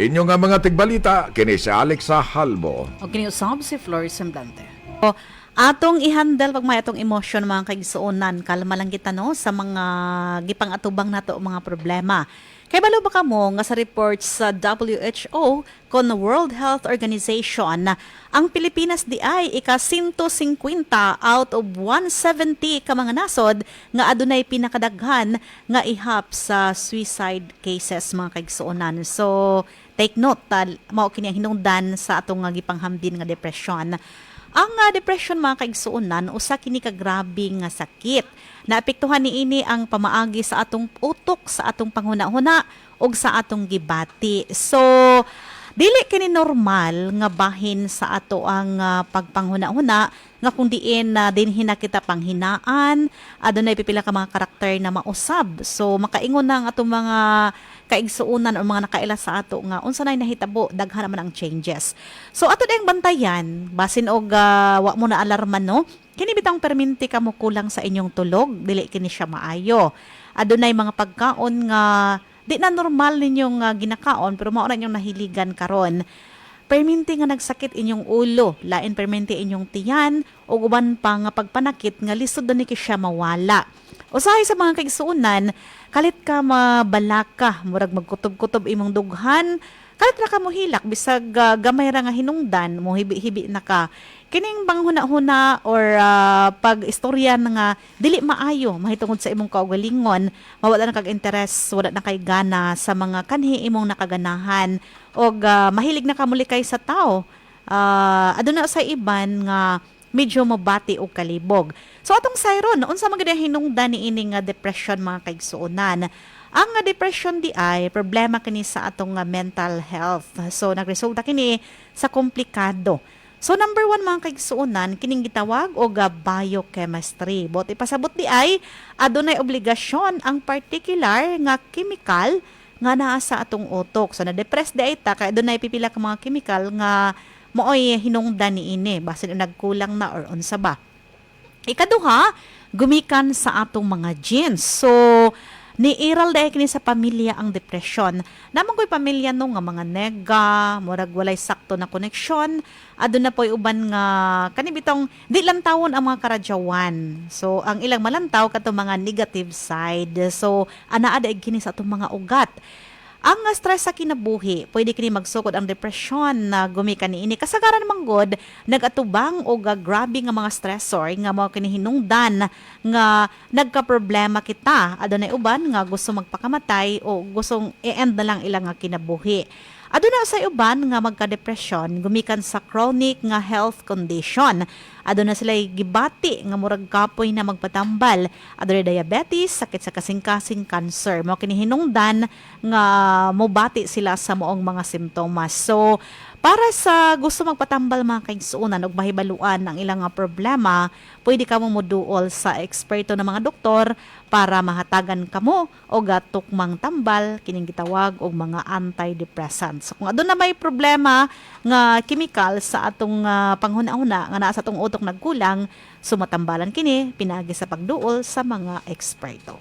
Inyo nga mga tigbalita, kini si Alexa Halbo. O kiniusab si Flor Semblante. O, atong i-handle pag may atong emotion mga kaigsuonan, kalma lang kita no sa mga gipang-atubang nato mga problema. Kay balo ba kamo nga sa report sa WHO kon World Health Organization, ang Pilipinas di ay ika-150 out of 170 ka mga nasod nga adunay pinakadaghan nga ihap sa suicide cases mga kaigsuonan. So take note, mao kini ang hinungdan sa atong gipanghambin nga depression. Ang depression mga kaigsuonan, usa kini ka grabe nga sakit. Naapektuhan niini ang pamaagi sa atong utok, sa atong panghuna-huna ug sa atong gibati. So dili kini normal nga bahin sa ato ang pagpanghuna-huna nga kung diin dinhi na kita panghinaan, adunay pipila ka mga karakter na mausab. So makaingon na ang atong mga kaigsuonan o mga nakaila sa ato nga unsa nay nahitabo, daghan naman ang changes. So ato dayang bantayan basin og wa mo na alarman no. Kini bitang perminti ka mo kulang sa inyong tulog, dili kini siya maayo. Adunay mga pagkaon nga di na normal ninyong ginakaon pero mao na inyong nahiligan karon. Perminti nga nagsakit inyong ulo, lain perminti inyong tiyan o uban pa nga pagpanakit nga lisod na ni siya mawala. Usahay sa mga kaigsuonan, kalit ka mabalaka, murag magkutob-kutob imong dughan, kalit ra ka mo hilak bisag gamay ra nga hinungdan mo hibi-hibi na ka. Kining banghuna-huna or pag-istorya na nga dili maayo mahitungod sa imong kaugalingon, mawala na kag interes, wala na kay gana sa mga kanhi imong nakaganahan og mahilig na ka mulikay sa tao. Aduna sa iban nga medyo mabati og kalibog. So atong sayron, unsa man gid hinungdan niini nga depression mga kaigsuonan? Ang depression di ay problema kini sa atong mental health. So nagresulta kini sa komplikado. So number 1 mga kaigsuonan, kining gitawag og biochemistry. Bot ipasabot di ay adunay obligasyon ang particular nga chemical nga naa sa atong utok. So na-depress di ay ta kay adunay pipila ka mga chemical nga mooy hinungdan niini basin nagkulang na or unsa ba. Ikaduha, gumikan sa atong mga genes. So niiral dahil kini sa pamilya ang depression. Namang ko'y pamilya no nga mga nega, murag walay sakto na koneksyon, adun na po'y uban nga kanibitong di lantawon ang mga karadyawan. So ang ilang malantaw kato mga negative side. So anaa dahil kini sa atong mga ugat. Ang stress sa kinabuhi, pwede kini magsukod ang depression na gumikan niini. Kasagaran manggod, nagatubang o grabe nga mga stressor nga mao kini hinungdan nga nagka-problema kita. Adunay uban nga gusto magpakamatay o gustong i-end na lang ilang nga kinabuhi. Aduna sa uban nga magka-depression gumikan sa chronic nga health condition. Aduna sila gibati nga murag kapoy na magpatambal. Aduna diabetes, sakit sa kasing-kasing cancer. Mao kini hinungdan nga mobati sila sa moong mga simptomas. So para sa gusto magpatambal mga kaigsuonan ug mahibaluan ang ilang problema, pwede ka mo moduol sa eksperto na mga doktor para mahatagan kamo og tukmang tambal kining gitawag og mga antidepressants. So kung aduna may problema nga chemical sa atong panghuna-huna nga naa sa atong utok nagkulang, sumatambalan kini pinagi sa pagduol sa mga eksperto.